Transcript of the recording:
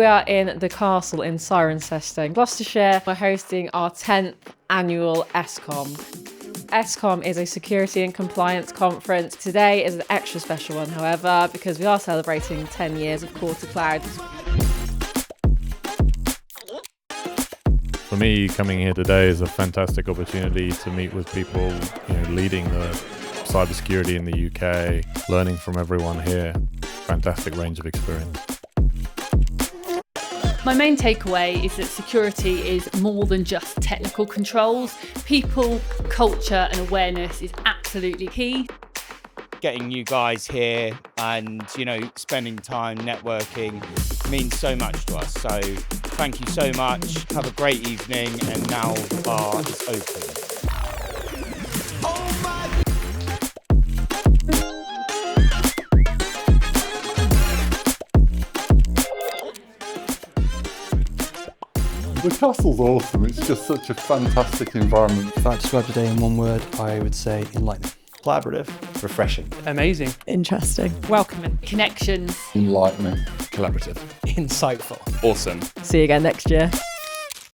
We are in the castle in Cirencester in Gloucestershire. We're hosting our 10th annual SCOM. SCOM is a security and compliance conference. Today is an extra special one, however, because we are celebrating 10 years of Core to Cloud. For me, coming here today is a fantastic opportunity to meet with people, leading the cybersecurity in the UK, learning from everyone here. Fantastic range of experience. My main takeaway is that security is more than just technical controls. People, culture and awareness is absolutely key. Getting you guys here and, spending time networking means so much to us. So thank you so much. Have a great evening. And now the bar is open. The castle's awesome. It's just such a fantastic environment. If I describe today in one word, I would say enlightening. Collaborative. Refreshing. Amazing. Interesting. Welcoming. Connections. Enlightening. Collaborative. Insightful. Awesome. See you again next year.